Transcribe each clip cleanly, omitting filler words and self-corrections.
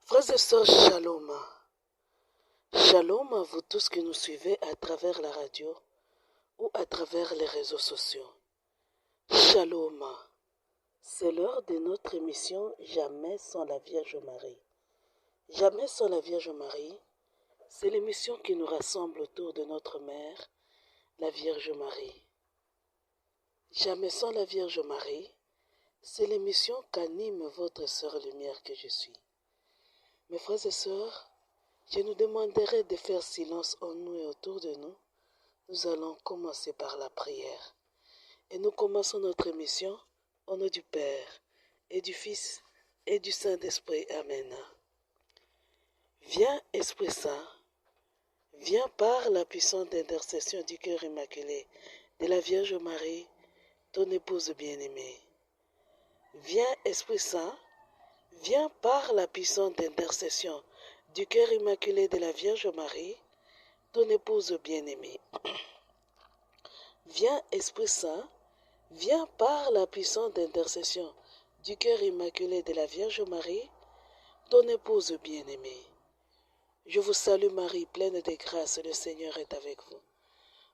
Frères et sœurs, shalom. Shalom à vous tous qui nous suivez à travers la radio ou à travers les réseaux sociaux. Shalom. C'est l'heure de notre émission Jamais sans la Vierge Marie. Jamais sans la Vierge Marie, c'est l'émission qui nous rassemble autour de notre mère, la Vierge Marie. Jamais sans la Vierge Marie, c'est l'émission qu'anime votre sœur lumière que je suis. Mes frères et sœurs, je nous demanderai de faire silence en nous et autour de nous. Nous allons commencer par la prière. Et nous commençons notre émission au nom du Père, et du Fils, et du Saint-Esprit. Amen. Viens, Esprit Saint, viens par la puissante intercession du cœur immaculé de la Vierge Marie, ton épouse bien-aimée. Viens, Esprit Saint, viens par la puissante intercession du cœur immaculé de la Vierge Marie, ton épouse bien-aimée. Viens, Esprit Saint, viens par la puissante intercession du cœur immaculé de la Vierge Marie, ton épouse bien-aimée. Je vous salue Marie, pleine de grâce, le Seigneur est avec vous.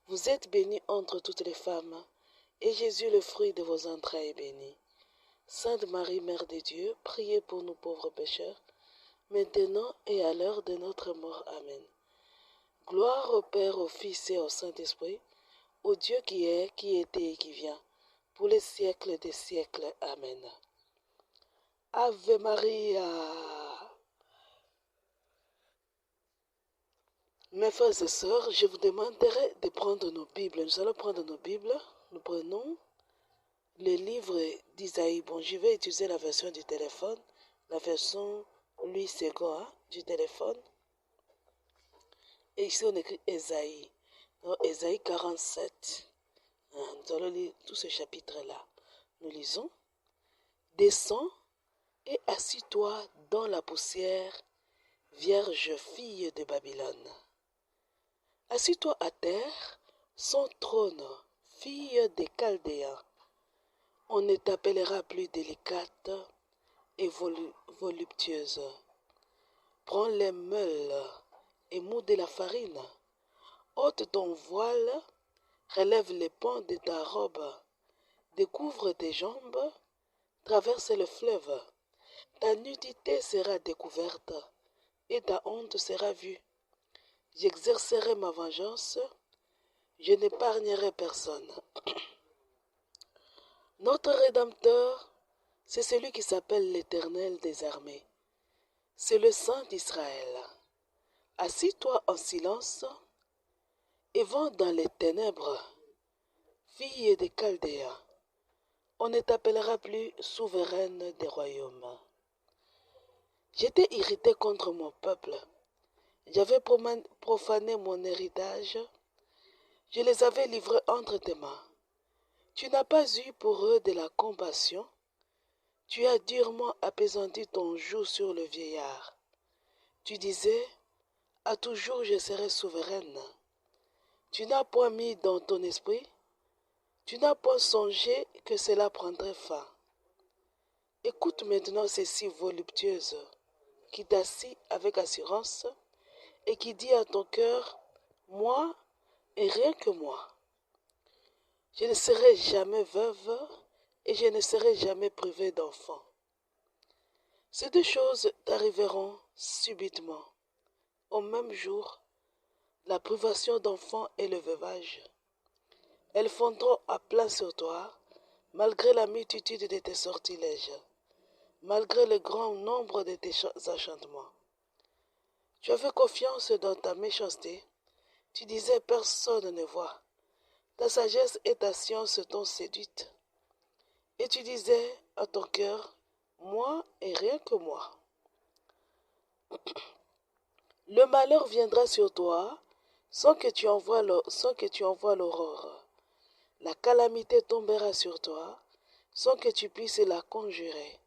Vous êtes bénie entre toutes les femmes, et Jésus, le fruit de vos entrailles, est béni. Sainte Marie, Mère de Dieu, priez pour nous pauvres pécheurs, maintenant et à l'heure de notre mort. Amen. Gloire au Père, au Fils et au Saint-Esprit, au Dieu qui est, qui était et qui vient, pour les siècles des siècles. Amen. Ave Maria. Mes frères et sœurs, je vous demanderai de prendre nos Bibles. Nous allons prendre nos Bibles. Nous prenons le livre d'Isaïe. Bon, je vais utiliser la version du téléphone, la version Louis II du téléphone. Et ici, on écrit Esaïe. Donc, Esaïe 47. Nous allons lire tout ce chapitre-là. Nous lisons. Descends et assis-toi dans la poussière, vierge fille de Babylone. Assis-toi à terre, son trône, fille des Chaldéens. On ne t'appellera plus délicate et voluptueuse. Prends les meules et moude la farine. Ôte ton voile, relève les pans de ta robe, découvre tes jambes, traverse le fleuve. Ta nudité sera découverte et ta honte sera vue. J'exercerai ma vengeance, je n'épargnerai personne. Notre Rédempteur, c'est celui qui s'appelle l'Éternel des armées. C'est le Saint d'Israël. Assis-toi en silence et va dans les ténèbres, fille des Chaldéens. On ne t'appellera plus souveraine des royaumes. J'étais irrité contre mon peuple. J'avais profané mon héritage. Je les avais livrés entre tes mains. Tu n'as pas eu pour eux de la compassion. Tu as durement appesanti ton joug sur le vieillard. Tu disais, à toujours je serai souveraine. Tu n'as point mis dans ton esprit, tu n'as point songé que cela prendrait fin. Écoute maintenant ceci voluptueuse, qui t'assit avec assurance et qui dit à ton cœur, moi et rien que moi. Je ne serai jamais veuve et je ne serai jamais privée d'enfant. Ces deux choses t'arriveront subitement, au même jour, la privation d'enfant et le veuvage. Elles fondront à plat sur toi, malgré la multitude de tes sortilèges, malgré le grand nombre de tes enchantements. Tu avais confiance dans ta méchanceté, tu disais personne ne voit. Ta sagesse et ta science t'ont séduite. Et tu disais à ton cœur, moi et rien que moi. Le malheur viendra sur toi sans que tu envoies l'aurore. La calamité tombera sur toi sans que tu puisses la conjurer.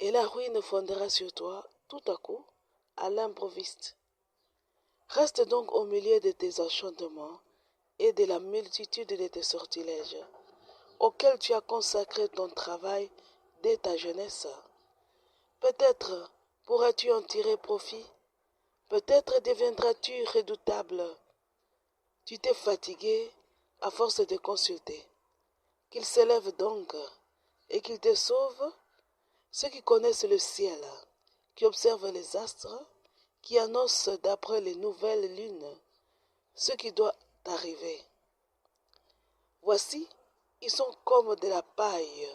Et la ruine fondera sur toi tout à coup, à l'improviste. Reste donc au milieu de tes enchantements et de la multitude de tes sortilèges, auxquels tu as consacré ton travail dès ta jeunesse. Peut-être Pourras-tu en tirer profit? Peut-être deviendras-tu redoutable. Tu t'es fatigué à force de consulter. Qu'il s'élève donc et qu'il te sauve, ceux qui connaissent le ciel, qui observent les astres, qui annoncent d'après les nouvelles lunes ce qui doit arriver. Voici, ils sont comme de la paille.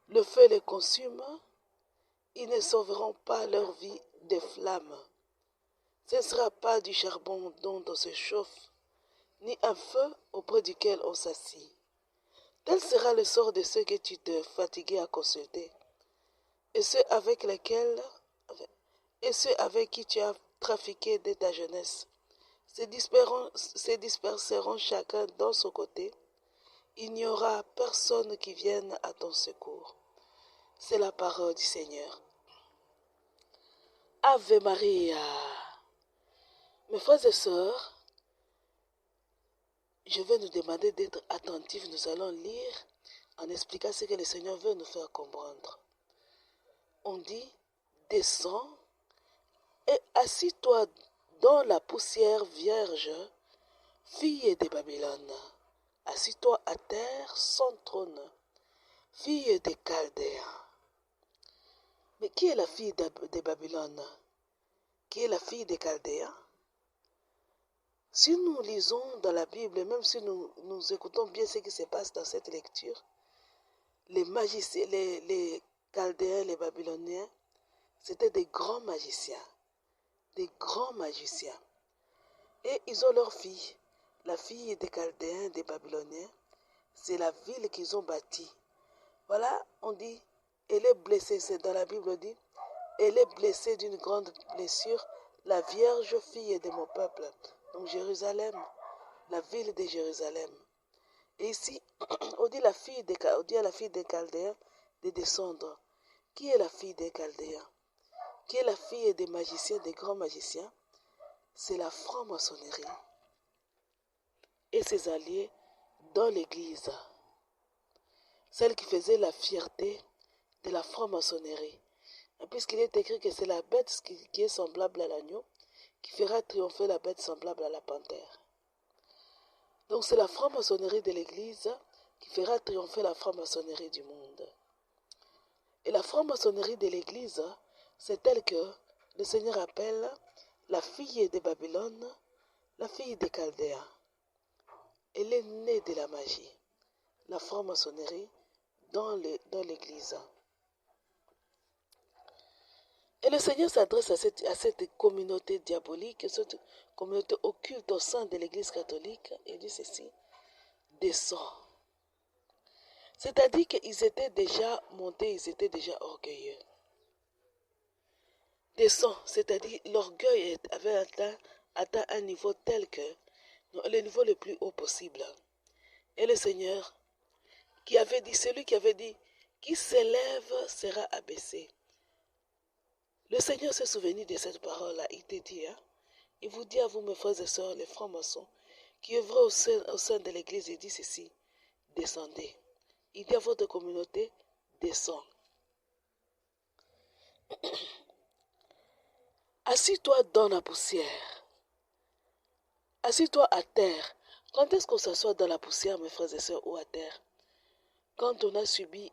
Le feu les consume, ils ne sauveront pas leur vie des flammes. Ce ne sera pas du charbon dont on se chauffe, ni un feu auprès duquel on s'assit. Tel sera le sort de ceux que tu te fatigues à consulter, et ceux avec lesquels, et ceux avec qui tu as trafiqué dès ta jeunesse, se disperseront chacun dans son côté. Il n'y aura personne qui vienne à ton secours. C'est la parole du Seigneur. Ave Maria. Mes frères et sœurs, je vais nous demander d'être attentifs. Nous allons lire en expliquant ce que le Seigneur veut nous faire comprendre. On dit, descends et assis-toi dans la poussière vierge, fille de Babylone. Assis-toi à terre sans trône, fille des Chaldéens. Mais qui est la fille de Babylone? Qui est la fille des Chaldéens? Si nous lisons dans la Bible, même si nous écoutons bien ce qui se passe dans cette lecture, les magiciens, les Chaldéens, les Babyloniens, c'était des grands magiciens. Des grands magiciens. Et ils ont leur fille. La fille des Chaldéens, des Babyloniens, c'est la ville qu'ils ont bâtie. Voilà, on dit, elle est blessée, c'est dans la Bible, on dit, elle est blessée d'une grande blessure, la vierge fille de mon peuple. Donc Jérusalem, la ville de Jérusalem. Et ici, on dit, on dit à la fille des Chaldéens de descendre. Qui est la fille des Chaldéens? Qui est la fille des magiciens, des grands magiciens? C'est la franc-maçonnerie et ses alliés dans l'Église. Celle qui faisait la fierté de la franc-maçonnerie. Puisqu'il est écrit que c'est la bête qui est semblable à l'agneau qui fera triompher la bête semblable à la panthère. Donc c'est la franc-maçonnerie de l'Église qui fera triompher la franc-maçonnerie du monde. Et la franc-maçonnerie de l'Église, c'est telle que le Seigneur appelle la fille de Babylone, la fille des Chaldéens. Elle est née de la magie, la franc-maçonnerie dans l'Église. Et le Seigneur s'adresse à cette communauté diabolique, cette communauté occulte au sein de l'Église catholique, et dit ceci, descends. C'est-à-dire qu'ils étaient déjà montés, ils étaient déjà orgueilleux. Descends, c'est-à-dire l'orgueil avait atteint un niveau tel que, le niveau le plus haut possible. Et le Seigneur, celui qui avait dit, qui s'élève sera abaissé. Le Seigneur s'est souvenu de cette parole-là. Il te dit, il vous dit à vous, mes frères et sœurs, les francs-maçons, qui œuvrent au sein de l'Église, il dit ceci, descendez. Il dit à votre communauté, descends. Assis-toi dans la poussière. Assis-toi à terre. Quand est-ce qu'on s'assoit dans la poussière, mes frères et sœurs, ou à terre? Quand on a subi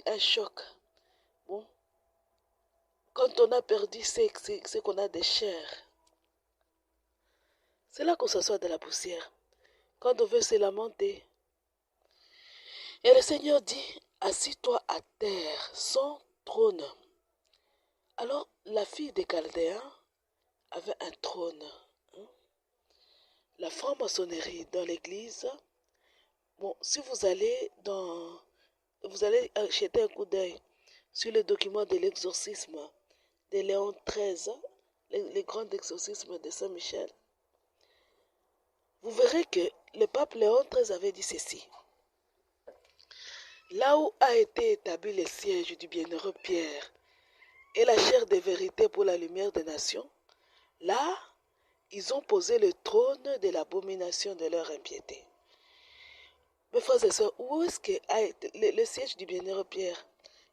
un choc. Bon. Quand on a perdu ce qu'on a de chair. C'est là qu'on s'assoit dans la poussière. Quand on veut se lamenter. Et le Seigneur dit, assis-toi à terre, sans trône. Alors, la fille des Chaldéens avait un trône. La franc-maçonnerie dans l'église, bon, si vous allez jeter un coup d'œil sur le document de l'exorcisme de Léon XIII, le grand exorcisme de Saint-Michel, vous verrez que le pape Léon XIII avait dit ceci. Là où a été établi le siège du bienheureux Pierre et la chair de vérité pour la lumière des nations, là, ils ont posé le trône de l'abomination de leur impiété. Mes frères et sœurs, où est-ce que a été le siège du bienheureux Pierre?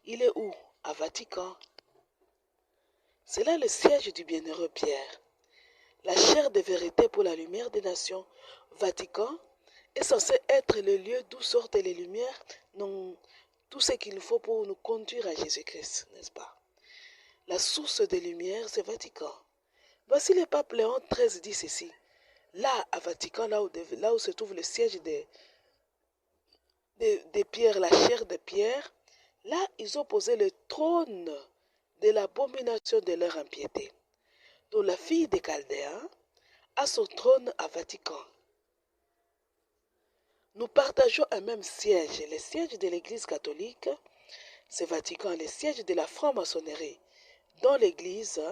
Il est où? À Vatican. C'est là le siège du bienheureux Pierre. La chaire de vérité pour la lumière des nations, Vatican, est censé être le lieu d'où sortent les lumières, non tout ce qu'il faut pour nous conduire à Jésus-Christ, n'est-ce pas? La source de lumière, c'est Vatican. Voici le pape Léon XIII dit ceci. Là, à Vatican, là où se trouve le siège de Pierre, la chaire de Pierre, là, ils ont posé le trône de l'abomination de leur impiété. Donc la fille des Chaldéens a son trône à Vatican. Nous partageons un même siège. Le siège de l'Église catholique, c'est Vatican. Le siège de la franc-maçonnerie dans l'Église,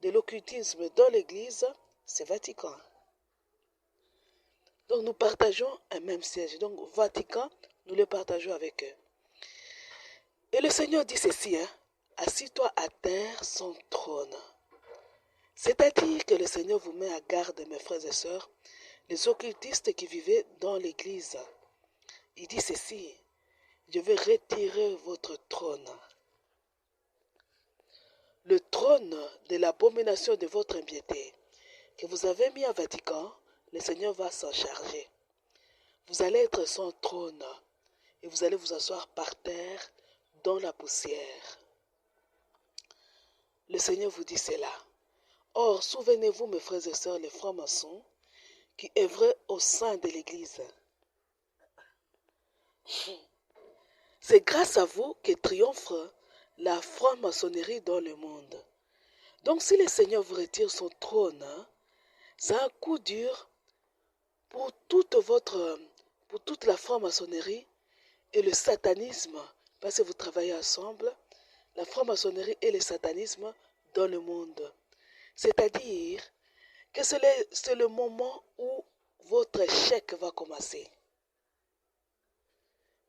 de l'occultisme dans l'Église, c'est Vatican. Donc nous partageons un même siège. Donc Vatican, nous le partageons avec eux. Et le Seigneur dit ceci, assis-toi à terre son trône. C'est-à-dire que le Seigneur vous met à garde, mes frères et sœurs, les occultistes qui vivaient dans l'Église. Il dit ceci, je vais retirer votre trône. Le trône de l'abomination de votre impiété que vous avez mis à Vatican, le Seigneur va s'en charger. Vous allez être son trône et vous allez vous asseoir par terre dans la poussière. Le Seigneur vous dit cela. Or, souvenez-vous, mes frères et sœurs, les francs-maçons, qui œuvraient au sein de l'Église. C'est grâce à vous que triomphe la franc-maçonnerie dans le monde. Donc, si le Seigneur vous retire son trône, c'est un coup dur pour toute la franc-maçonnerie et le satanisme, parce que vous travaillez ensemble, la franc-maçonnerie et le satanisme dans le monde. C'est-à-dire que c'est le moment où votre échec va commencer.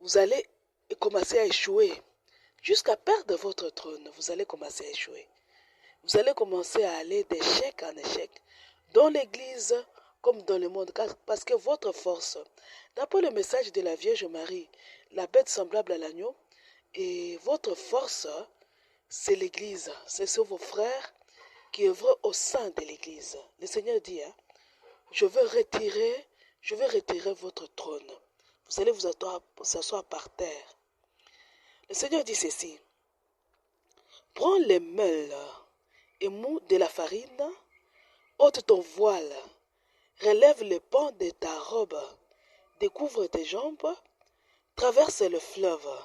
Vous allez commencer à échouer. Jusqu'à perdre votre trône, vous allez commencer à échouer. Vous allez commencer à aller d'échec en échec, dans l'Église comme dans le monde, parce que votre force, d'après le message de la Vierge Marie, la bête semblable à l'agneau, et votre force, c'est l'Église, c'est sur vos frères qui œuvrent au sein de l'Église. Le Seigneur dit, je vais retirer votre trône. Vous allez vous asseoir par terre. Le Seigneur dit ceci, prends les meules et mou de la farine, ôte ton voile, relève le pan de ta robe, découvre tes jambes, traverse le fleuve.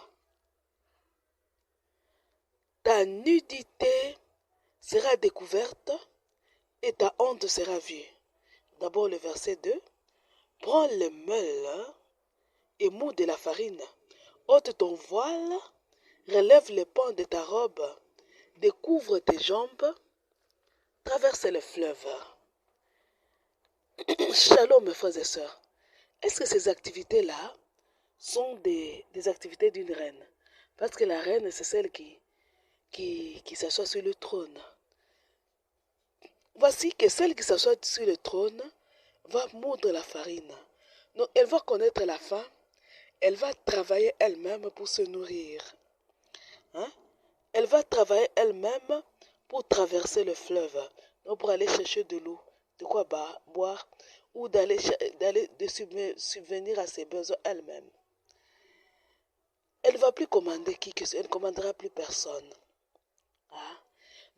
Ta nudité sera découverte et ta honte sera vue. D'abord le verset 2. Prends le meule et mou de la farine, ôte ton voile, relève le pan de ta robe, découvre tes jambes, traverse le fleuve. Shalom, mes frères et sœurs. Est-ce que ces activités-là sont des activités d'une reine? Parce que la reine, c'est celle qui s'assoit sur le trône. Voici que celle qui s'assoit sur le trône va moudre la farine. Donc, elle va connaître la faim. Elle va travailler elle-même pour se nourrir. Elle va travailler elle-même pour traverser le fleuve. Donc, pour aller chercher de l'eau, de quoi boire, ou d'aller subvenir à ses besoins elle-même. Elle ne va plus commander qui que ce soit, elle ne commandera plus personne.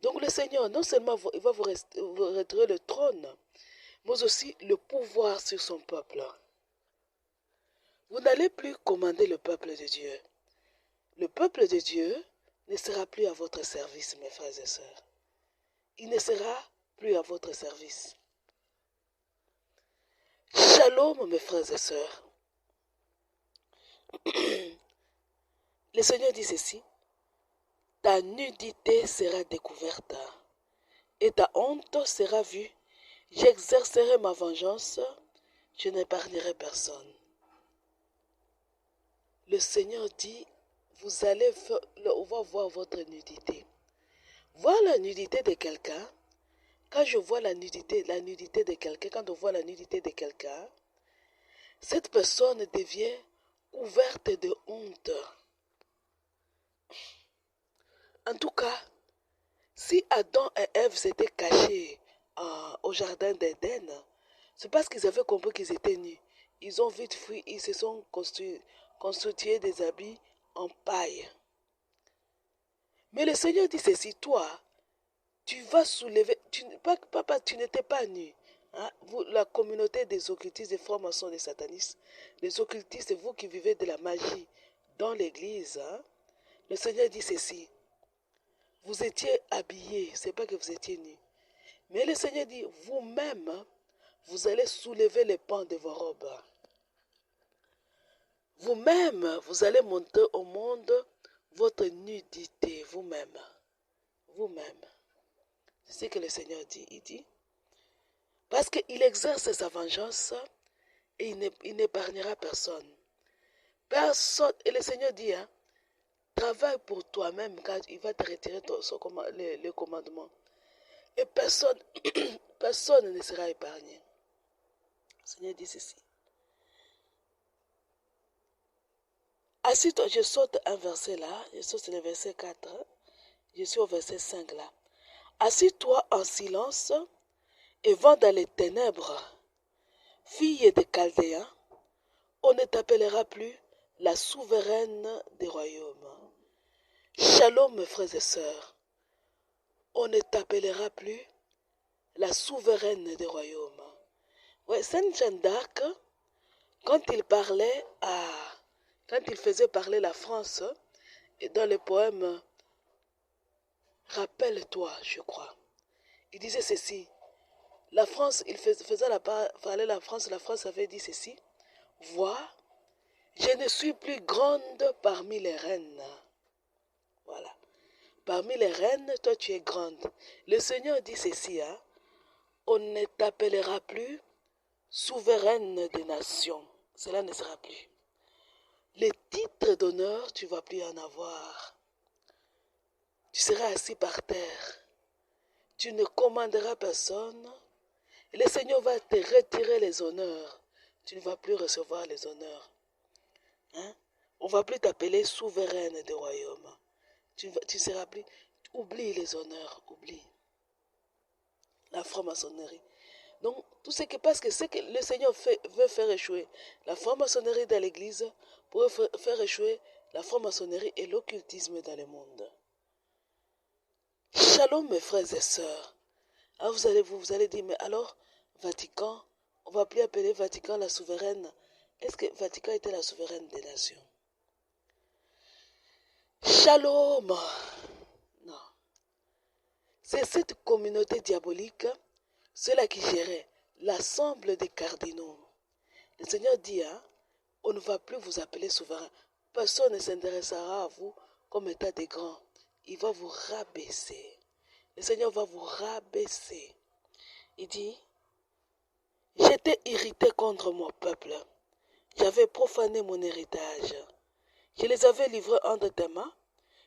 Donc le Seigneur, non seulement il va vous retirer le trône, mais aussi le pouvoir sur son peuple. Vous n'allez plus commander le peuple de Dieu. Le peuple de Dieu ne sera plus à votre service, mes frères et sœurs. Il ne sera plus à votre service. Shalom, mes frères et sœurs. Le Seigneur dit ceci, ta nudité sera découverte et ta honte sera vue. J'exercerai ma vengeance, je n'épargnerai personne. Le Seigneur dit, on va voir votre nudité. Voir la nudité de quelqu'un, quand je vois la nudité de quelqu'un, quand on voit la nudité de quelqu'un, cette personne devient couverte de honte. En tout cas, Si Adam et Ève s'étaient cachés au jardin d'Éden, c'est parce qu'ils avaient compris qu'ils étaient nus. Ils ont vite fui, ils se sont constitués des habits en paille. Mais le Seigneur dit ceci, toi, tu vas soulever, papa, tu n'étais pas nu. Hein? Vous, la communauté des occultistes, des francs-maçons, des satanistes, les occultistes, c'est vous qui vivez de la magie dans l'église. Hein? Le Seigneur dit ceci, vous étiez habillés, c'est pas que vous étiez nus. Mais le Seigneur dit, vous-même, vous allez soulever les pans de vos robes. Vous-même, vous allez monter au monde votre nudité, vous-même. Vous-même. C'est ce que le Seigneur dit. Il dit, parce qu'il exerce sa vengeance et il n'épargnera personne. Personne. Et le Seigneur dit, hein, travaille pour toi-même car il va te retirer le commandement. Et personne, personne ne sera épargné. Le Seigneur dit ceci. Assis-toi, je saute un verset là, je saute le verset 4, je suis au verset 5 là. Assis-toi en silence et va dans les ténèbres. Fille des Chaldéens, on ne t'appellera plus la souveraine des royaumes. Shalom, mes frères et sœurs, on ne t'appellera plus la souveraine des royaumes. Ouais, Sainte Jeanne d'Arc, quand il faisait parler la France, et dans le poème Rappelle-toi, je crois, il disait ceci. La France, il faisait parler la France avait dit ceci. Vois, je ne suis plus grande parmi les reines. Voilà. Parmi les reines, toi tu es grande. Le Seigneur dit ceci, hein. On ne t'appellera plus souveraine des nations. Cela ne sera plus. Les titres d'honneur, tu ne vas plus en avoir. Tu seras assis par terre. Tu ne commanderas personne. Et le Seigneur va te retirer les honneurs. Tu ne vas plus recevoir les honneurs. Hein? On ne va plus t'appeler souveraine des royaumes. Tu ne seras plus... Oublie les honneurs, oublie. La franc-maçonnerie. Donc, tout ce que, parce que ce que le Seigneur veut faire échouer la franc-maçonnerie dans l'église, pour faire échouer la franc-maçonnerie et l'occultisme dans le monde. Shalom, mes frères et sœurs. Alors vous allez dire, mais alors, Vatican, on ne va plus appeler Vatican la souveraine. Est-ce que Vatican était la souveraine des nations? Shalom. Non. C'est cette communauté diabolique, ceux-là qui géraient l'assemblée des cardinaux. Le Seigneur dit, hein, on ne va plus vous appeler souverain. Personne ne s'intéressera à vous comme état des grands. Il va vous rabaisser. Le Seigneur va vous rabaisser. Il dit, j'étais irrité contre mon peuple. J'avais profané mon héritage. Je les avais livrés entre tes mains.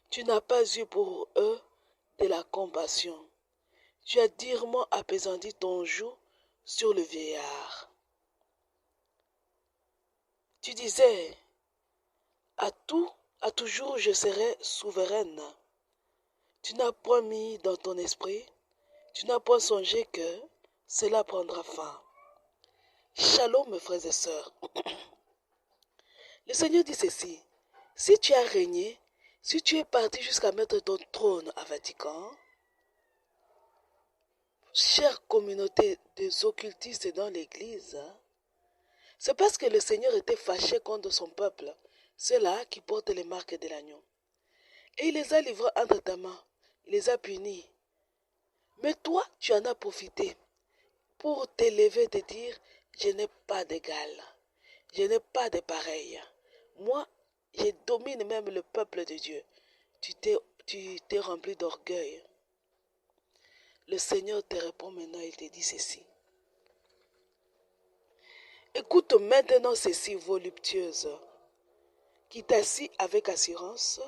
Tu n'as pas eu pour eux de la compassion. Tu as durement apaisanti ton joug sur le vieillard. Tu disais, à toujours je serai souveraine. Tu n'as point mis dans ton esprit, tu n'as point songé que cela prendra fin. Shalom, mes frères et sœurs. Le Seigneur dit ceci, si tu as régné, si tu es parti jusqu'à mettre ton trône à Vatican, chère communauté des occultistes dans l'église, c'est parce que le Seigneur était fâché contre son peuple, ceux-là qui portent les marques de l'agneau. Et il les a livrés entre ta main, il les a punis. Mais toi, tu en as profité pour t'élever et te dire, je n'ai pas d'égal, je n'ai pas de pareil. Moi, je domine même le peuple de Dieu. Tu t'es rempli d'orgueil. Le Seigneur te répond maintenant, il te dit ceci. Écoute maintenant ceci, voluptueuse, qui t'assit avec assurance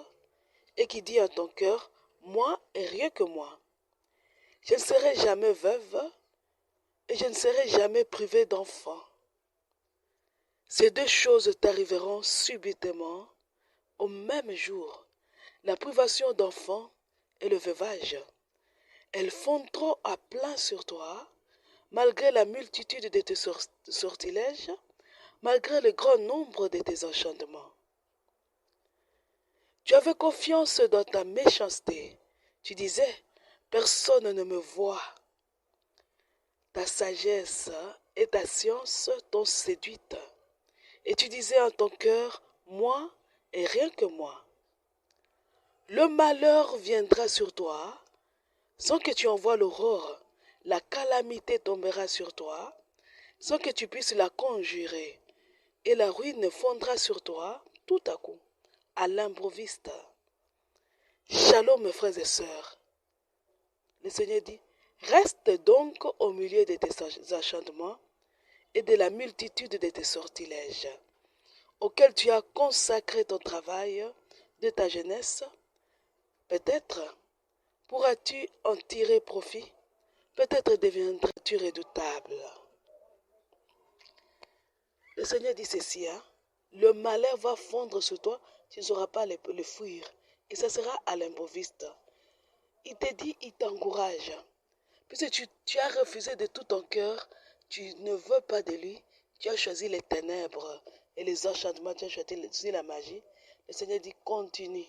et qui dit à ton cœur, moi et rien que moi. Je ne serai jamais veuve et je ne serai jamais privée d'enfant. Ces deux choses t'arriveront subitement au même jour, la privation d'enfant et le veuvage. Elles font trop à plein sur toi, malgré la multitude de tes sortilèges, malgré le grand nombre de tes enchantements. Tu avais confiance dans ta méchanceté. Tu disais, personne ne me voit. Ta sagesse et ta science t'ont séduite. Et tu disais en ton cœur, moi et rien que moi. Le malheur viendra sur toi sans que tu envoies l'aurore. La calamité tombera sur toi sans que tu puisses la conjurer. Et la ruine fondra sur toi tout à coup, à l'improviste. Shalom, mes frères et sœurs. Le Seigneur dit, reste donc au milieu de tes enchantements et de la multitude de tes sortilèges, auxquels tu as consacré ton travail de ta jeunesse. Peut-être pourras-tu en tirer profit, peut-être deviendras-tu redoutable. Le Seigneur dit ceci, hein? Le malheur va fondre sur toi, tu ne sauras pas le fuir, et ça sera à l'improviste. Il te dit, il t'encourage. Puisque tu as refusé de tout ton cœur, tu ne veux pas de lui, tu as choisi les ténèbres et les enchantements, tu as choisi la magie. Le Seigneur dit, continue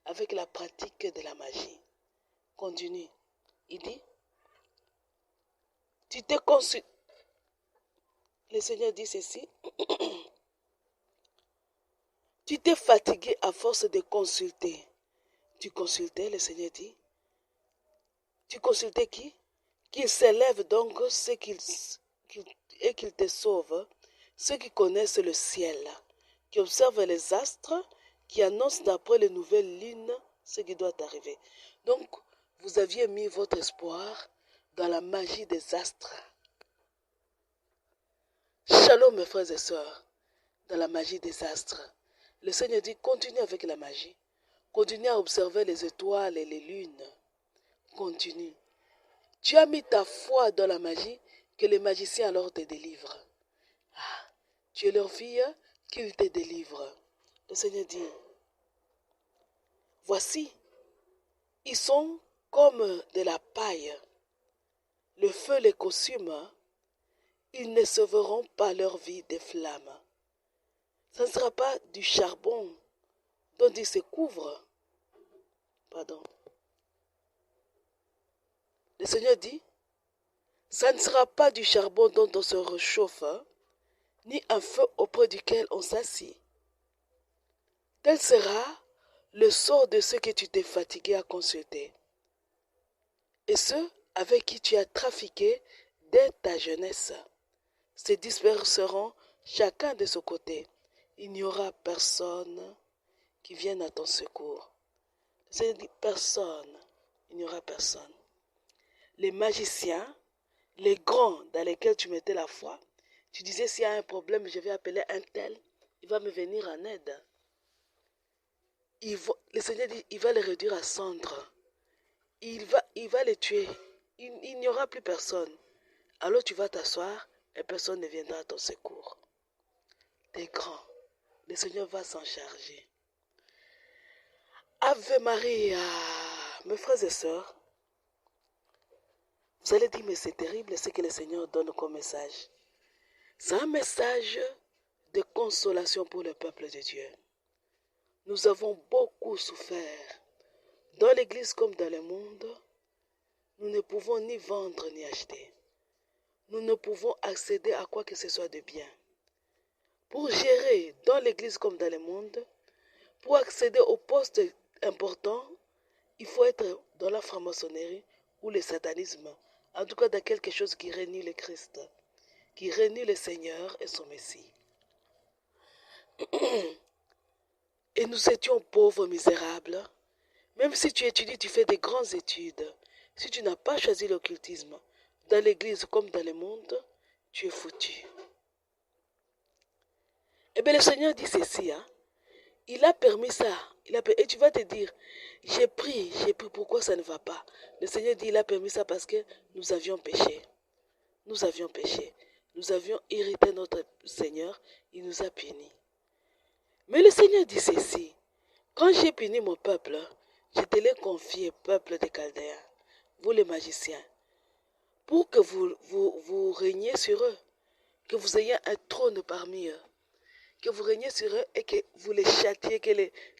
avec la pratique de la magie. Continue. Il dit, tu t'es conçu. Le Seigneur dit ceci, tu t'es fatigué à force de consulter. Tu consultais, le Seigneur dit. Tu consultais qui? Qu'il s'élève donc et qu'il te sauve, ceux qui connaissent le ciel, qui observent les astres, qui annoncent d'après les nouvelles lunes ce qui doit arriver. Donc, vous aviez mis votre espoir dans la magie des astres. Shalom, mes frères et sœurs, dans la magie des astres. Le Seigneur dit, continue avec la magie. Continue à observer les étoiles et les lunes. Continue. Tu as mis ta foi dans la magie, que les magiciens alors te délivrent. Ah, tu es leur fille, qu'ils te délivrent. Le Seigneur dit, voici, ils sont comme de la paille. Le feu les consume, ils ne sauveront pas leur vie des flammes. Ce ne sera pas du charbon dont ils se couvrent. Pardon. Le Seigneur dit, ça ne sera pas du charbon dont on se réchauffe, ni un feu auprès duquel on s'assit. Tel sera le sort de ceux que tu t'es fatigué à consulter, et ceux avec qui tu as trafiqué dès ta jeunesse se disperseront chacun de son côté. Il n'y aura personne qui vienne à ton secours. C'est dit personne, il n'y aura personne. Les magiciens, les grands dans lesquels tu mettais la foi, tu disais s'il y a un problème, je vais appeler un tel, il va me venir en aide. Le Seigneur dit, il va les réduire à cendres. Il va les tuer. Il n'y aura plus personne. Alors tu vas t'asseoir et personne ne viendra à ton secours. T'es grand. Le Seigneur va s'en charger. Ave Maria. Mes frères et sœurs, vous allez dire, mais c'est terrible ce que le Seigneur donne comme message. C'est un message de consolation pour le peuple de Dieu. Nous avons beaucoup souffert. Dans l'Église comme dans le monde, nous ne pouvons ni vendre ni acheter. Nous ne pouvons accéder à quoi que ce soit de bien. Pour gérer dans l'Église comme dans le monde, pour accéder aux postes importants, il faut être dans la franc-maçonnerie ou le satanisme, en tout cas dans quelque chose qui renie le Christ, qui renie le Seigneur et son Messie. Et nous étions pauvres, misérables. Même si tu étudies, tu fais des grandes études. Si tu n'as pas choisi l'occultisme, dans l'église comme dans le monde, tu es foutu. Eh bien, le Seigneur dit ceci, hein. Il a permis ça. Et tu vas te dire, j'ai pris, pourquoi ça ne va pas? Le Seigneur dit, il a permis ça parce que nous avions péché. Nous avions péché. Nous avions irrité notre Seigneur, il nous a punis. Mais le Seigneur dit ceci, quand j'ai puni mon peuple, je te l'ai confié, peuple des Chaldéens. vous les magiciens, pour que vous régniez sur eux, que vous ayez un trône parmi eux, que vous régniez sur eux et que vous les châtiez,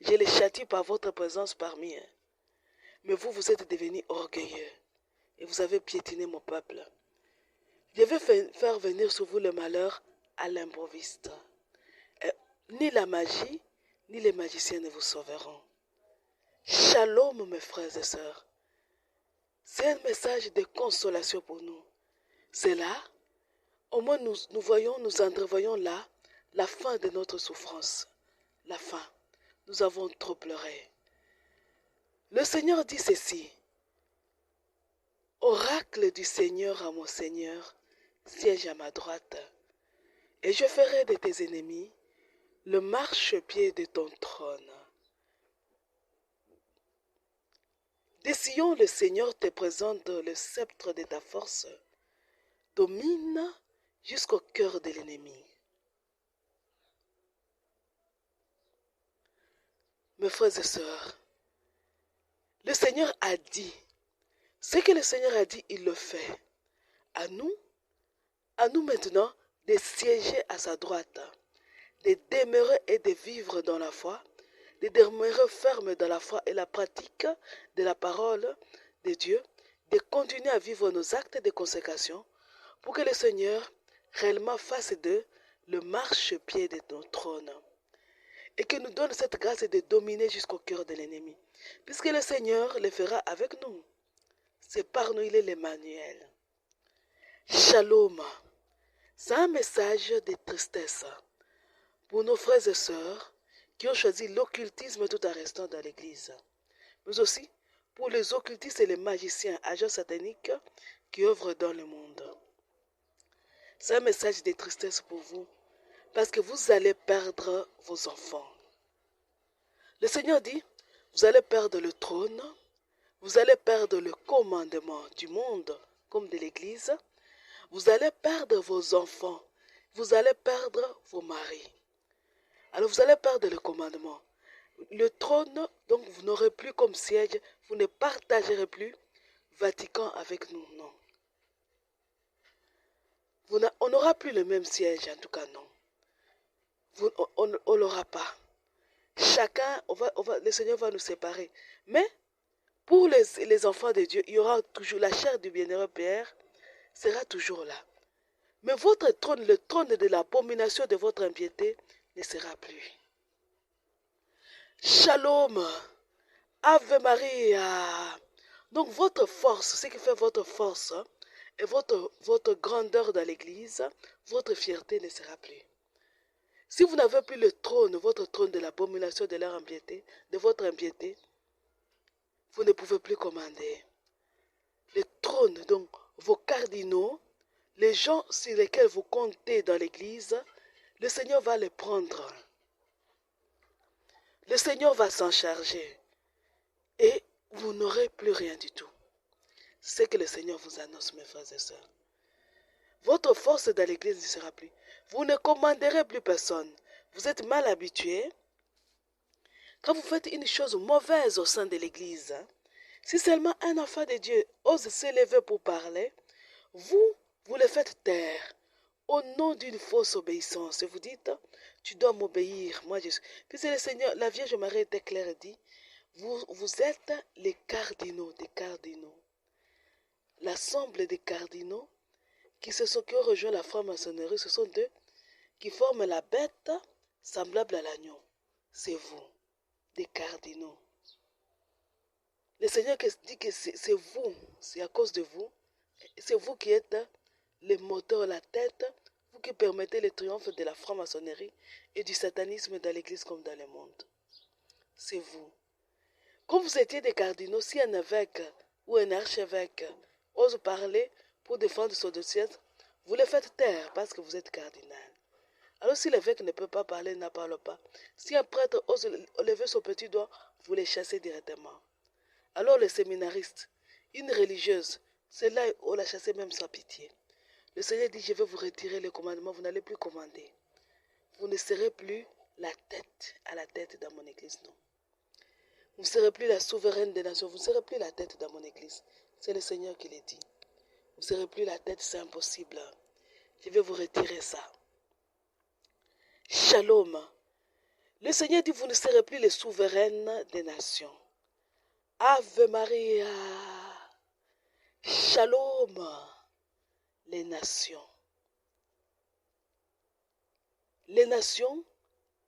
je les châtie par votre présence parmi eux. Mais vous, vous êtes devenus orgueilleux et vous avez piétiné mon peuple. Je vais faire venir sur vous le malheur à l'improviste. Ni la magie, ni les magiciens ne vous sauveront. Shalom, mes frères et sœurs. C'est un message de consolation pour nous. C'est là, au moins nous entrevoyons là la fin de notre souffrance. La fin. Nous avons trop pleuré. Le Seigneur dit ceci. Oracle du Seigneur à mon Seigneur, siège à ma droite, et je ferai de tes ennemis le marchepied de ton trône. De Sion, le Seigneur te présente le sceptre de ta force, domine jusqu'au cœur de l'ennemi. Mes frères et sœurs, le Seigneur a dit, ce que le Seigneur a dit, il le fait. À nous maintenant, de siéger à sa droite, de demeurer et de vivre dans la foi, de demeurer ferme dans la foi et la pratique de la parole de Dieu, de continuer à vivre nos actes de consécration pour que le Seigneur réellement fasse d'eux le marchepied de ton trône et que nous donne cette grâce de dominer jusqu'au cœur de l'ennemi, puisque le Seigneur le fera avec nous. C'est par nous, il est l'Emmanuel. Shalom. C'est un message de tristesse pour nos frères et sœurs qui ont choisi l'occultisme tout en restant dans l'église, mais aussi pour les occultistes et les magiciens, agents sataniques qui œuvrent dans le monde. C'est un message de tristesse pour vous, parce que vous allez perdre vos enfants. Le Seigneur dit, vous allez perdre le trône, vous allez perdre le commandement du monde comme de l'église, vous allez perdre vos enfants, vous allez perdre vos maris. Alors vous allez perdre le commandement. Le trône, donc vous n'aurez plus comme siège, vous ne partagerez plus Vatican avec nous, non. On n'aura plus le même siège, en tout cas non. On ne l'aura pas. Chacun, le Seigneur va nous séparer. Mais pour les enfants de Dieu, il y aura toujours la chair du bienheureux Père, sera toujours là. Mais votre trône, le trône de l'abomination de votre impiété, ne sera plus. Shalom, Ave Maria. Donc votre force, ce qui fait votre force et votre grandeur dans l'église, votre fierté ne sera plus. Si vous n'avez plus le trône, votre trône de l'abomination de leur impiété, de votre impiété, vous ne pouvez plus commander. Le trône, donc vos cardinaux, les gens sur lesquels vous comptez dans l'église, le Seigneur va les prendre. Le Seigneur va s'en charger. Et vous n'aurez plus rien du tout. C'est ce que le Seigneur vous annonce, mes frères et sœurs. Votre force dans l'église ne sera plus. Vous ne commanderez plus personne. Vous êtes mal habitué. Quand vous faites une chose mauvaise au sein de l'église, si seulement un enfant de Dieu ose s'élever pour parler, vous le faites taire au nom d'une fausse obéissance. Et vous dites, tu dois m'obéir. Moi, je suis. Puis c'est le Seigneur, la Vierge Marie était claire et dit, vous êtes les cardinaux des cardinaux. L'assemblée des cardinaux qui ont rejoint la franc-maçonnerie, ce sont eux qui forment la bête semblable à l'agneau. C'est vous, des cardinaux. Le Seigneur dit que c'est vous, c'est à cause de vous, c'est vous qui êtes le moteur, la tête, vous qui permettez le triomphe de la franc-maçonnerie et du satanisme dans l'église comme dans le monde. C'est vous. Quand vous étiez des cardinaux, si un évêque ou un archevêque ose parler pour défendre son dossier, vous le faites taire parce que vous êtes cardinal. Alors si l'évêque ne peut pas parler, ne parle pas. Si un prêtre ose lever son petit doigt, vous les chassez directement. Alors les séminaristes, une religieuse, celle-là, on la chassait même sans pitié. Le Seigneur dit, je vais vous retirer le commandement, vous n'allez plus commander. Vous ne serez plus la tête à la tête dans mon église, non. Vous ne serez plus la souveraine des nations. Vous ne serez plus la tête dans mon église. C'est le Seigneur qui l'a dit. Vous ne serez plus la tête, c'est impossible. Je vais vous retirer ça. Shalom. Le Seigneur dit, vous ne serez plus les souveraines des nations. Ave Maria. Shalom. Les nations. Les nations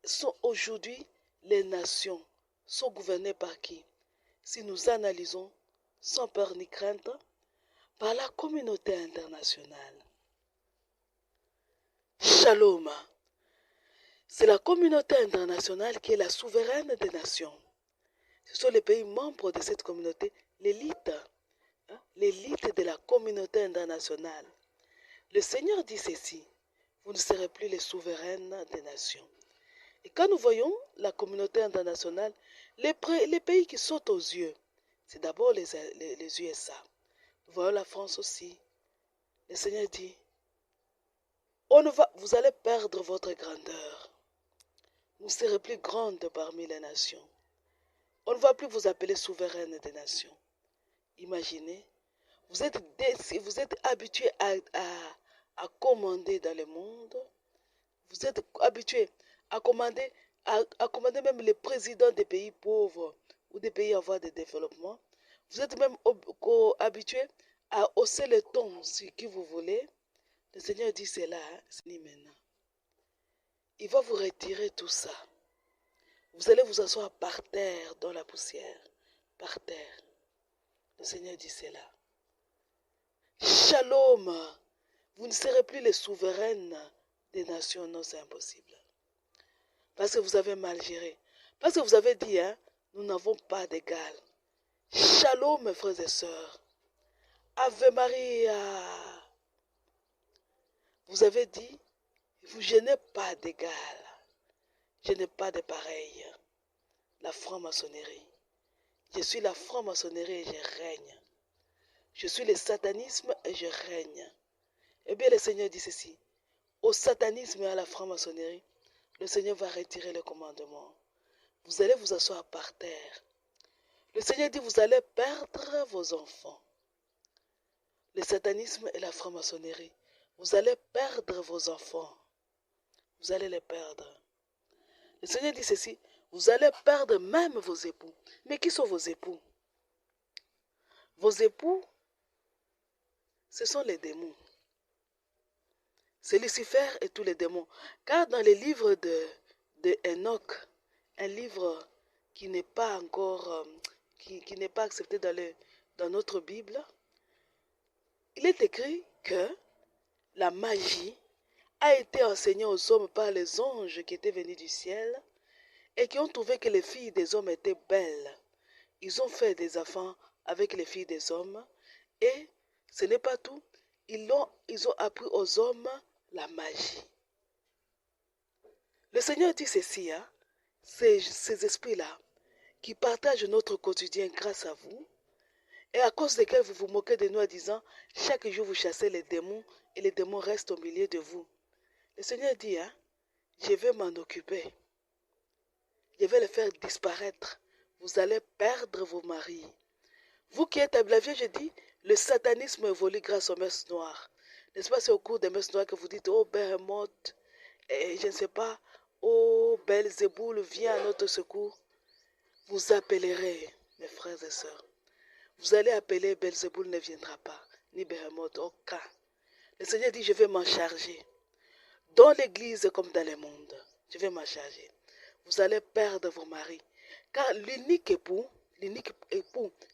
sont aujourd'hui, les nations sont gouvernées par qui? Si nous analysons sans peur ni crainte, par la communauté internationale. Shalom. C'est la communauté internationale qui est la souveraine des nations. Ce sont les pays membres de cette communauté, l'élite, l'élite de la communauté internationale. Le Seigneur dit ceci, vous ne serez plus les souveraines des nations. Et quand nous voyons la communauté internationale, les pays qui sautent aux yeux, c'est d'abord les USA. Nous voyons la France aussi. Le Seigneur dit, vous allez perdre votre grandeur. Vous ne serez plus grande parmi les nations. On ne va plus vous appeler souveraine des nations. Imaginez, vous êtes habitué à commander dans le monde. Vous êtes habitué à commander même les présidents des pays pauvres ou des pays en voie de développement. Vous êtes même habitué à hausser le ton, ce que vous voulez. Le Seigneur dit cela, c'est maintenant. Il va vous retirer tout ça. Vous allez vous asseoir par terre dans la poussière. Par terre. Le Seigneur dit cela. Shalom. Vous ne serez plus les souveraines des nations. Non, c'est impossible. Parce que vous avez mal géré. Parce que vous avez dit, nous n'avons pas d'égal. Shalom, mes frères et sœurs. Ave Maria. Vous avez dit, je n'ai pas d'égal. Je n'ai pas de pareil. La franc-maçonnerie. Je suis la franc-maçonnerie et je règne. Je suis le satanisme et je règne. Eh bien, le Seigneur dit ceci. Au satanisme et à la franc-maçonnerie, le Seigneur va retirer le commandement. Vous allez vous asseoir par terre. Le Seigneur dit, vous allez perdre vos enfants. Le satanisme et la franc-maçonnerie, vous allez perdre vos enfants. Vous allez les perdre. Le Seigneur dit ceci, vous allez perdre même vos époux. Mais qui sont vos époux? Vos époux, ce sont les démons. C'est Lucifer et tous les démons. Car dans les livres de Enoch, un livre qui n'est pas encore, qui n'est pas accepté dans notre Bible, il est écrit que la magie a été enseignée aux hommes par les anges qui étaient venus du ciel et qui ont trouvé que les filles des hommes étaient belles. Ils ont fait des enfants avec les filles des hommes et ce n'est pas tout. Ils ont appris aux hommes la magie. Le Seigneur dit ceci, ces esprits-là qui partagent notre quotidien grâce à vous et à cause desquels vous vous moquez de nous en disant chaque jour vous chassez les démons et les démons restent au milieu de vous. Le Seigneur dit, je vais m'en occuper. Je vais les faire disparaître. Vous allez perdre vos maris. Vous qui êtes à la Vierge, je dis, le satanisme évolue grâce aux messes noires. N'est-ce pas, c'est au cours des messes noires que vous dites, oh Behemoth, et je ne sais pas, oh Belzéboul, viens à notre secours. Vous appellerez, mes frères et sœurs. Vous allez appeler, Belzéboul ne viendra pas, ni Behemoth, aucun. Le Seigneur dit, je vais m'en charger. Dans l'église comme dans le monde, je vais m'en charger. Vous allez perdre vos maris. Car l'unique époux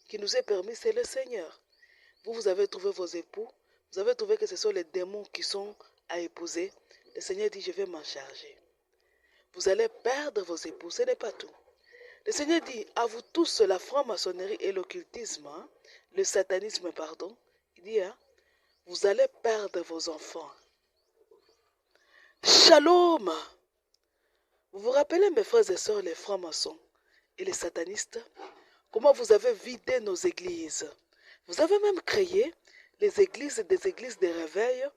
qui nous est permis, c'est le Seigneur. Vous avez trouvé vos époux. Vous avez trouvé que ce sont les démons qui sont à épouser. Le Seigneur dit, je vais m'en charger. Vous allez perdre vos époux. Ce n'est pas tout. Le Seigneur dit, à vous tous, la franc-maçonnerie et l'occultisme, le satanisme, pardon. Il dit, vous allez perdre vos enfants. Shalom! Vous vous rappelez, mes frères et sœurs, les francs-maçons et les satanistes, comment vous avez vidé nos églises. Vous avez même créé des églises de réveil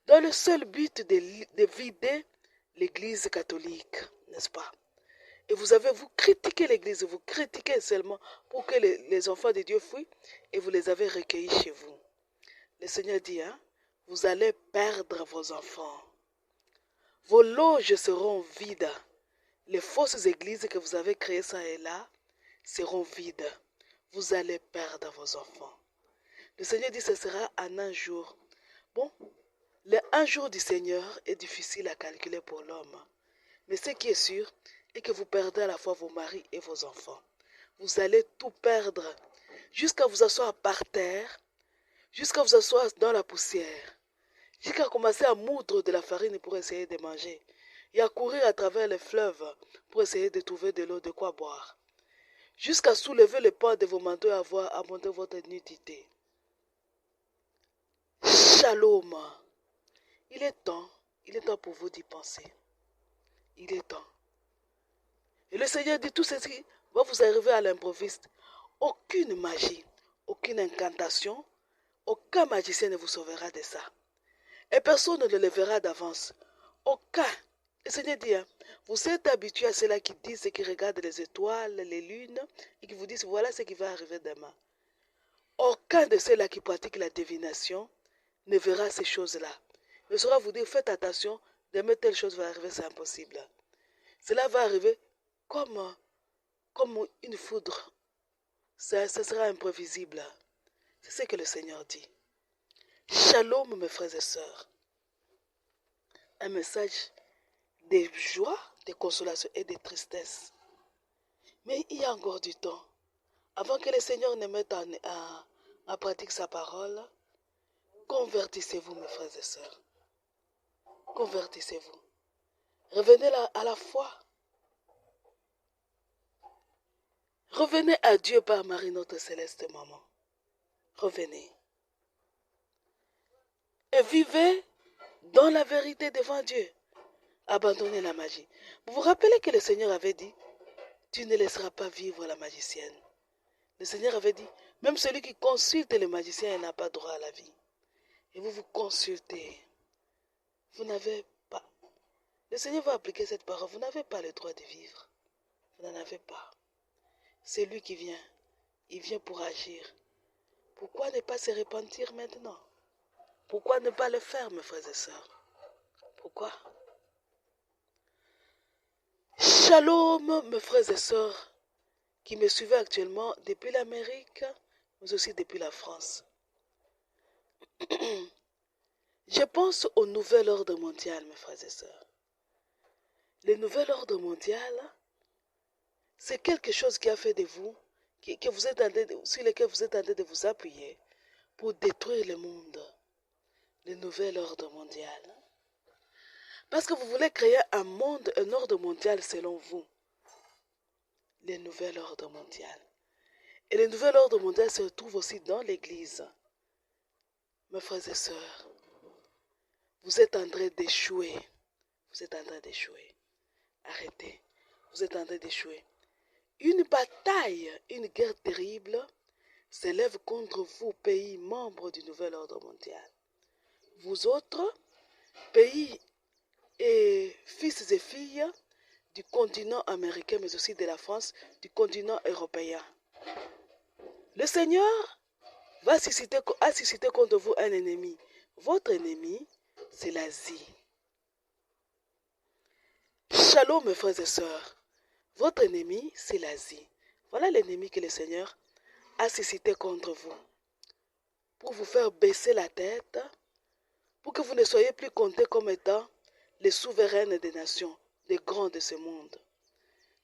dans le seul but de vider l'église catholique, n'est-ce pas? Et vous critiquez l'Église, vous critiquez seulement pour que les enfants de Dieu fuient et vous les avez recueillis chez vous. Le Seigneur dit, hein, vous allez perdre vos enfants. Vos loges seront vides. Les fausses églises que vous avez créées ça et là seront vides. Vous allez perdre vos enfants. Le Seigneur dit, ce sera en un jour. Bon, le un jour du Seigneur est difficile à calculer pour l'homme. Mais ce qui est sûr est que vous perdez à la fois vos maris et vos enfants. Vous allez tout perdre jusqu'à vous asseoir par terre, jusqu'à vous asseoir dans la poussière, jusqu'à commencer à moudre de la farine pour essayer de manger et à courir à travers les fleuves pour essayer de trouver de l'eau de quoi boire, jusqu'à soulever le pas de vos manteaux et avoir abondé votre nudité. Shalom. Il est temps pour vous d'y penser. Il est temps. Et le Seigneur dit tout ceci va vous arriver à l'improviste. Aucune magie, aucune incantation, aucun magicien ne vous sauvera de ça. Et personne ne le verra d'avance. Aucun. Le Seigneur dit, hein, vous êtes habitués à ceux-là qui disent, qui regardent les étoiles, les lunes, et qui vous disent, voilà ce qui va arriver demain. Aucun de ceux-là qui pratiquent la divination ne verra ces choses-là. Ne saura vous dire, faites attention, demain telle chose va arriver, c'est impossible. Cela va arriver comme une foudre. Ça sera imprévisible. C'est ce que le Seigneur dit. Shalom, mes frères et sœurs. Un message de joie, de consolation et de tristesse. Mais il y a encore du temps. Avant que le Seigneur ne mette en pratique sa parole, convertissez-vous, mes frères et sœurs. Convertissez-vous. Revenez à la foi. Revenez à Dieu par Marie, notre céleste maman. Revenez. Et vivez dans la vérité devant Dieu. Abandonnez la magie. Vous vous rappelez que le Seigneur avait dit, tu ne laisseras pas vivre la magicienne. Le Seigneur avait dit, même celui qui consulte le magicien n'a pas droit à la vie. Et vous vous consultez. Vous n'avez pas. Le Seigneur va appliquer cette parole. Vous n'avez pas le droit de vivre. Vous n'en avez pas. C'est lui qui vient. Il vient pour agir. Pourquoi ne pas se repentir maintenant? Pourquoi ne pas le faire, mes frères et sœurs? Pourquoi? Shalom, mes frères et sœurs qui me suivent actuellement depuis l'Amérique, mais aussi depuis la France. Je pense au nouvel ordre mondial, mes frères et sœurs. Le nouvel ordre mondial, c'est quelque chose qui a fait de vous, sur lequel vous êtes en train de vous appuyer pour détruire le monde. Le nouvel ordre mondial. Parce que vous voulez créer un monde, un ordre mondial selon vous. Le nouvel ordre mondial. Et le nouvel ordre mondial se retrouve aussi dans l'Église. Mes frères et sœurs, vous êtes en train d'échouer. Vous êtes en train d'échouer. Arrêtez. Vous êtes en train d'échouer. Une bataille, une guerre terrible s'élève contre vous, pays membres du nouvel ordre mondial. Vous autres, pays et fils et filles du continent américain, mais aussi de la France, du continent européen. Le Seigneur a suscité contre vous un ennemi. Votre ennemi, c'est l'Asie. Shalom, mes frères et sœurs. Votre ennemi, c'est l'Asie. Voilà l'ennemi que le Seigneur a suscité contre vous. Pour vous faire baisser la tête, pour que vous ne soyez plus comptés comme étant les souveraines des nations, les grands de ce monde.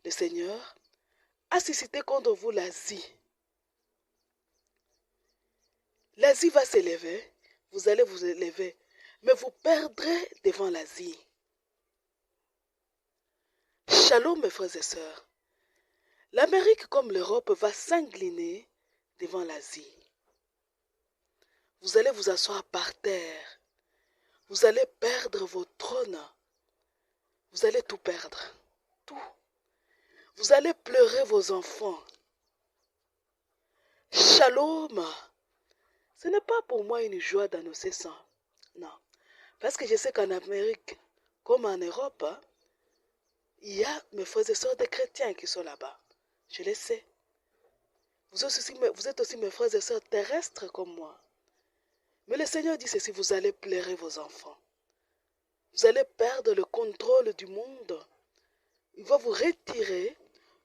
Le Seigneur a suscité contre vous l'Asie. L'Asie va s'élever, vous allez vous élever, mais vous perdrez devant l'Asie. Shalom, mes frères et sœurs. L'Amérique comme l'Europe va s'incliner devant l'Asie. Vous allez vous asseoir par terre. Vous allez perdre vos trônes. Vous allez tout perdre. Tout. Vous allez pleurer vos enfants. Shalom. Ce n'est pas pour moi une joie d'annoncer ça. Non. Parce que je sais qu'en Amérique, comme en Europe, Il y a mes frères et sœurs des chrétiens qui sont là-bas. Je le sais. Vous êtes aussi mes frères et sœurs terrestres comme moi. Mais le Seigneur dit ceci, vous allez pleurer vos enfants. Vous allez perdre le contrôle du monde. Il va vous retirer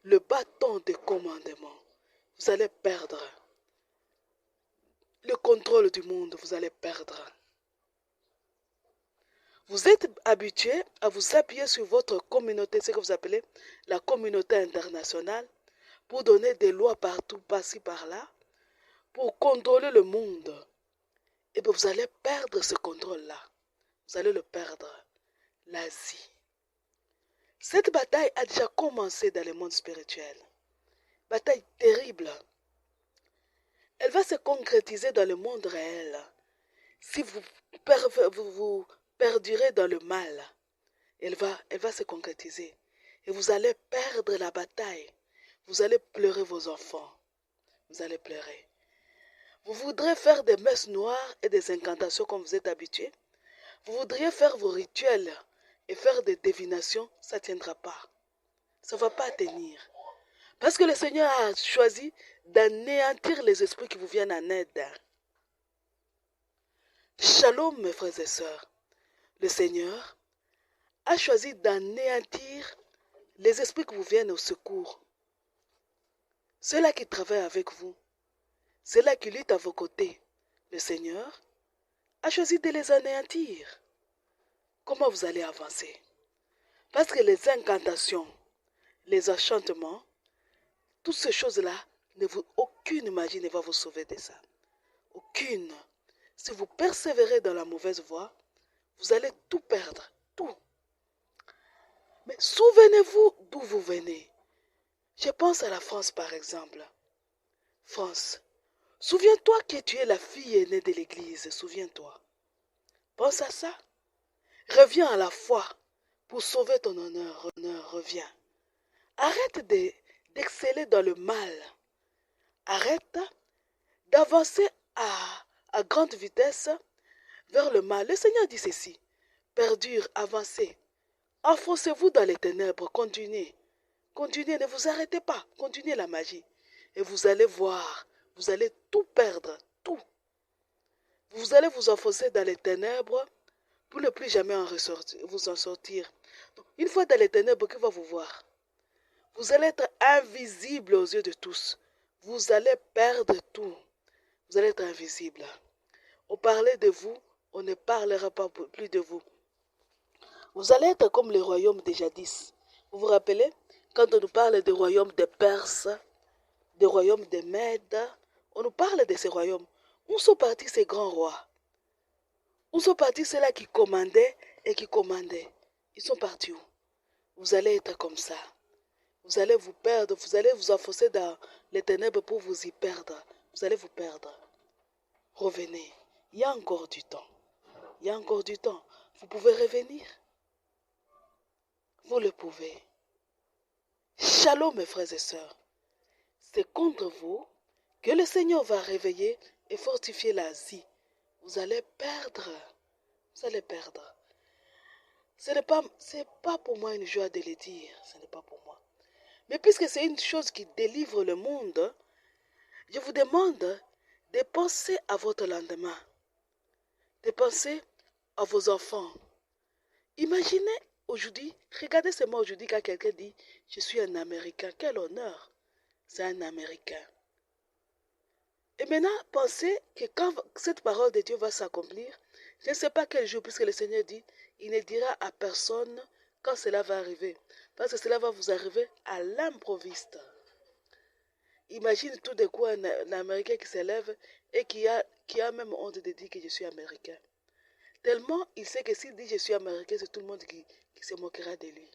le bâton de commandement. Vous allez perdre le contrôle du monde. Vous allez perdre. Vous êtes habitué à vous appuyer sur votre communauté, ce que vous appelez la communauté internationale, pour donner des lois partout, par-ci, par-là, pour contrôler le monde. Et bien vous allez perdre ce contrôle-là. Vous allez le perdre. L'Asie. Cette bataille a déjà commencé dans le monde spirituel. Bataille terrible. Elle va se concrétiser dans le monde réel. Si vous perdurez dans le mal, elle va se concrétiser. Et vous allez perdre la bataille. Vous allez pleurer vos enfants. Vous allez pleurer. Vous voudrez faire des messes noires et des incantations comme vous êtes habitués. Vous voudriez faire vos rituels et faire des divinations. Ça ne tiendra pas. Ça ne va pas tenir. Parce que le Seigneur a choisi d'anéantir les esprits qui vous viennent en aide. Shalom, mes frères et sœurs. Le Seigneur a choisi d'anéantir les esprits qui vous viennent au secours. Ceux-là qui travaillent avec vous. Ceux-là qui luttent à vos côtés. Le Seigneur a choisi de les anéantir. Comment vous allez avancer? Parce que les incantations, les enchantements, toutes ces choses-là, aucune magie ne va vous sauver de ça. Aucune. Si vous persévérez dans la mauvaise voie, vous allez tout perdre. Tout. Mais souvenez-vous d'où vous venez. Je pense à la France par exemple. France. Souviens-toi que tu es la fille aînée de l'église. Souviens-toi. Pense à ça. Reviens à la foi pour sauver ton honneur. Reviens. Arrête d'exceller dans le mal. Arrête d'avancer à grande vitesse vers le mal. Le Seigneur dit ceci. Perdure, avancez. Enfoncez-vous dans les ténèbres. Continuez. Continuez, ne vous arrêtez pas. Continuez la magie. Et vous allez voir. Vous allez tout perdre. Tout. Vous allez vous enfoncer dans les ténèbres pour ne plus jamais vous en sortir. Une fois dans les ténèbres, qui va vous voir? Vous allez être invisible aux yeux de tous. Vous allez perdre tout. Vous allez être invisible. On parlait de vous, on ne parlera pas plus de vous. Vous allez être comme les royaumes de jadis. Vous vous rappelez? Quand on nous parle des royaumes des Perses, des royaumes des Mèdes, on nous parle de ces royaumes. Où sont partis ces grands rois? Où sont partis ceux-là qui commandaient et qui commandaient? Ils sont partis où? Vous allez être comme ça. Vous allez vous perdre, vous allez vous enfoncer dans les ténèbres pour vous y perdre. Vous allez vous perdre. Revenez. Il y a encore du temps. Il y a encore du temps. Vous pouvez revenir. Vous le pouvez. Shalom, mes frères et sœurs. C'est contre vous que le Seigneur va réveiller et fortifier l'Asie. Vous allez perdre. Vous allez perdre. Ce n'est pas pour moi une joie de le dire. Ce n'est pas pour moi. Mais puisque c'est une chose qui délivre le monde, je vous demande de penser à votre lendemain. De penser à vos enfants. Imaginez aujourd'hui, regardez seulement aujourd'hui quand quelqu'un dit « Je suis un Américain ». Quel honneur! C'est un Américain. Et maintenant, pensez que quand cette parole de Dieu va s'accomplir, je ne sais pas quel jour, puisque le Seigneur dit, il ne dira à personne quand cela va arriver. Parce que cela va vous arriver à l'improviste. Imagine tout de quoi un Américain qui s'élève et qui a même honte de dire que je suis Américain. Tellement il sait que s'il dit je suis Américain, c'est tout le monde qui se moquera de lui.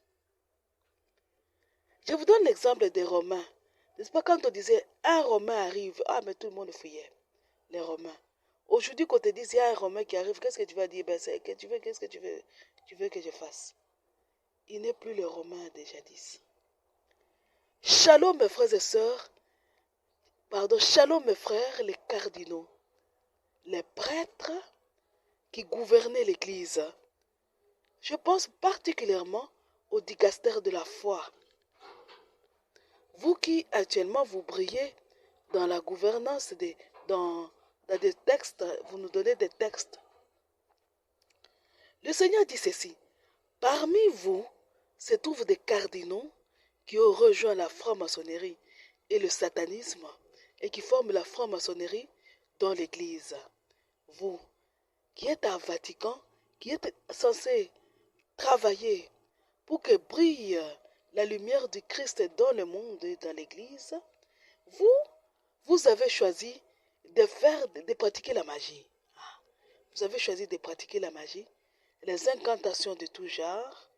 Je vous donne l'exemple des Romains. N'est-ce pas quand on disait un Romain arrive, ah mais tout le monde fuyait. Les Romains. Aujourd'hui, quand on te dit il y a un Romain qui arrive, qu'est-ce que tu vas dire? Ben, qu'est-ce que tu veux que je fasse? Il n'est plus le Romain de jadis. Shalom mes frères et sœurs. Shalom mes frères, les cardinaux, les prêtres qui gouvernaient l'Église. Je pense particulièrement au dicastère de la foi. Vous qui actuellement vous brillez dans la gouvernance, dans des textes, vous nous donnez des textes. Le Seigneur dit ceci: parmi vous se trouvent des cardinaux qui ont rejoint la franc-maçonnerie et le satanisme et qui forment la franc-maçonnerie dans l'Église. Vous qui êtes à Vatican, qui êtes censé travailler pour que brille la lumière du Christ dans le monde et dans l'Église, vous avez choisi de pratiquer la magie. Vous avez choisi de pratiquer la magie, les incantations de tout genre.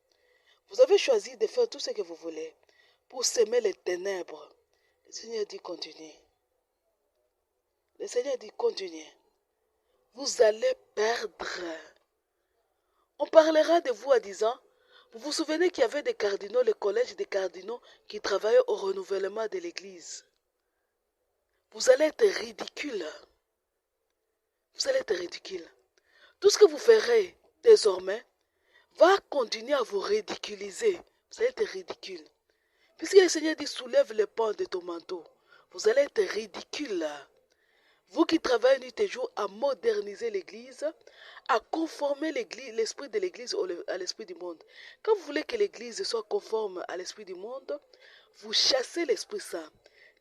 Vous avez choisi de faire tout ce que vous voulez pour s'aimer les ténèbres. Le Seigneur dit continuez. Le Seigneur dit continuez. Vous allez perdre. On parlera de vous en disant, vous vous souvenez qu'il y avait des cardinaux, le collège des cardinaux qui travaillaient au renouvellement de l'Église. Vous allez être ridicule. Vous allez être ridicule. Tout ce que vous ferez désormais va continuer à vous ridiculiser. Vous allez être ridicule. Puisque le Seigneur dit soulève les pans de ton manteau, vous allez être ridicule. Vous qui travaillez nuit et jour à moderniser l'Église, à conformer l'esprit de l'Église à l'esprit du monde. Quand vous voulez que l'Église soit conforme à l'esprit du monde, vous chassez l'Esprit Saint.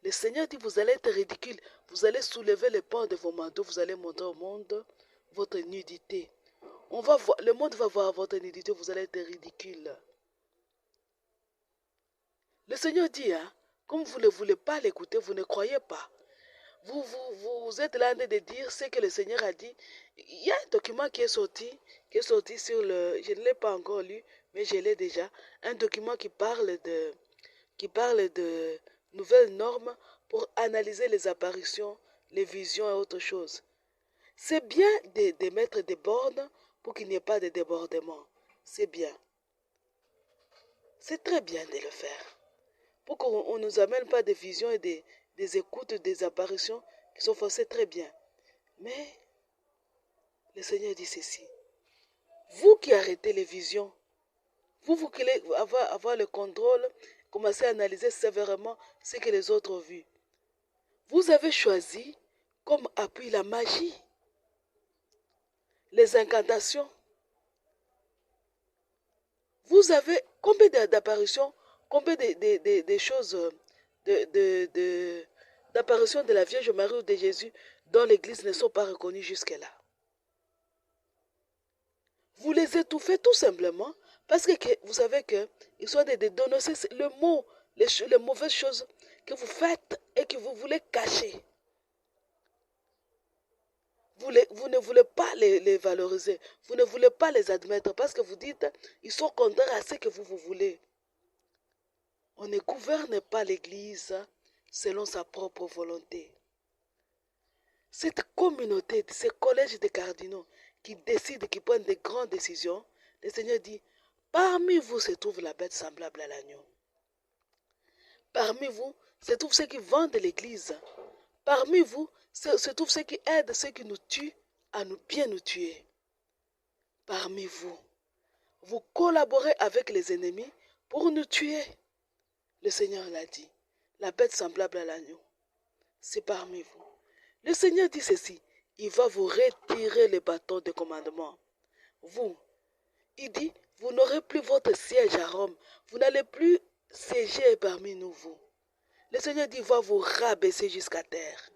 Le Seigneur dit vous allez être ridicule, vous allez soulever les pans de vos manteaux, vous allez montrer au monde votre nudité. Le monde va voir votre nudité, vous allez être ridicule. Le Seigneur dit, comme vous ne voulez pas l'écouter, vous ne croyez pas. Vous êtes là en train de dire ce que le Seigneur a dit. Il y a un document qui est sorti sur le... Je ne l'ai pas encore lu, mais je l'ai déjà. Un document qui parle de nouvelles normes pour analyser les apparitions, les visions et autres choses. C'est bien de mettre des bornes pour qu'il n'y ait pas de débordement. C'est bien. C'est très bien de le faire. Pour qu'on ne nous amène pas des visions et des écoutes, des apparitions qui sont forcées très bien. Mais le Seigneur dit ceci. Vous qui arrêtez les visions, vous voulez avoir le contrôle, commencer à analyser sévèrement ce que les autres ont vu. Vous avez choisi comme appui la magie, les incantations. Vous avez combien d'apparitions, combien de choses, d'apparitions de la Vierge Marie ou de Jésus dont l'Église ne sont pas reconnues jusque-là. Vous les étouffez tout simplement parce que vous savez qu'ils sont de dénoncer le mot, les mauvaises choses que vous faites et que vous voulez cacher. Vous ne voulez pas les valoriser, vous ne voulez pas les admettre parce que vous dites ils sont contraires à ce que vous voulez. On ne gouverne pas l'Église selon sa propre volonté. Cette communauté, ces collèges de cardinaux qui décident, qui prennent des grandes décisions, le Seigneur dit, parmi vous se trouve la bête semblable à l'agneau. Parmi vous se trouvent ceux qui vendent l'Église. Parmi vous se trouvent ceux qui aident ceux qui nous tuent à bien nous tuer. Parmi vous, vous collaborez avec les ennemis pour nous tuer. Le Seigneur l'a dit, la bête semblable à l'agneau, c'est parmi vous. Le Seigneur dit ceci, il va vous retirer les bâtons de commandement. Vous, il dit, vous n'aurez plus votre siège à Rome, vous n'allez plus siéger parmi nous, vous. Le Seigneur dit, il va vous rabaisser jusqu'à terre.